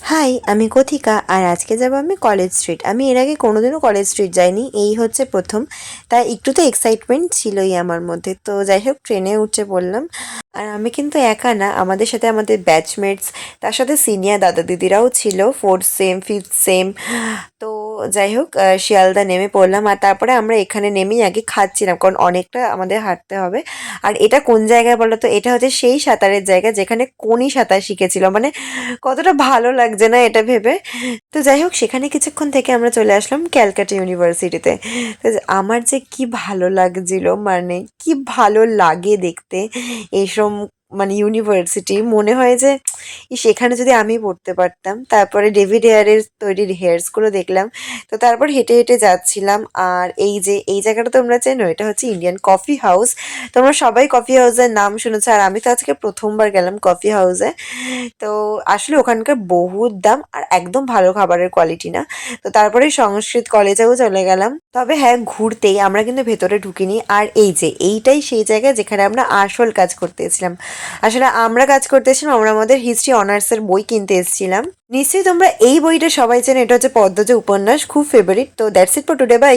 High, আমি কথিকা আর আজকে যাব আমি কলেজ স্ট্রিট। আমি এর আগে কোনোদিনও কলেজ স্ট্রিট যাইনি, এই হচ্ছে প্রথম। তাই একটু তো এক্সাইটমেন্ট ছিলই আমার মধ্যে। তো যাই হোক, ট্রেনে উঠে পড়লাম। আর আমি কিন্তু একা না, আমাদের সাথে আমাদের ব্যাচমেটস, তার সাথে সিনিয়র দাদা দিদিরাও ছিল, ফোর্থ সেম ফিফথ সেম। তো যাই হোক, শিয়ালদা নেমে পড়লাম আর তারপরে আমরা এখানে নেমেই আগে খাচ্ছিলাম, কারণ অনেকটা আমাদের হাঁটতে হবে। আর এটা কোন জায়গায় বলো তো? এটা হচ্ছে সেই সাঁতারের জায়গা যেখানে কোনি সাঁতার শিখেছিল। মানে কতটা ভালো লাগছে না এটা ভেবে। তো যাই হোক, সেখানে কিছুক্ষণ থেকে আমরা চলে আসলাম ক্যালকাটা ইউনিভার্সিটিতে। তো আমার যে কি ভালো লাগছিল, মানে কি ভালো লাগে দেখতে এইসব, মানে ইউনিভার্সিটি মনে হয় যে সেখানে যদি আমি পড়তে পারতাম। তারপরে ডেভিড হেয়ারের তৈরি হেয়ার্সগুলো দেখলাম। তো তারপর হেঁটে হেঁটে যাচ্ছিলাম। আর এই যে এই জায়গাটা তোমরা চেনো, এটা হচ্ছে ইন্ডিয়ান কফি হাউস। তোমরা সবাই কফি হাউসের নাম শুনেছো, আর আমি তো আজকে প্রথমবার গেলাম কফি হাউসে। তো আসলে ওখানকার বহুত দাম আর একদম ভালো খাবারের কোয়ালিটি না। তো তারপরে সংস্কৃত কলেজেও চলে গেলাম। তবে হ্যাঁ, ঘুরতেই আমরা কিন্তু ভেতরে ঢুকিনি। আর এই যে এইটাই সেই জায়গা যেখানে আমরা আসল কাজ করতে এসেছিলাম। আসলে আমরা কাজ করতে এসেছিলাম, আমরা আমাদের হিস্ট্রি অনার্সের বই কিনতে এসেছিলাম। নিশ্চয়ই তোমরা এই বইটা সবাই চেনো, এটা হচ্ছে পদ্মজ উপন্যাস, খুব ফেভারিট। তো that's it for today, by.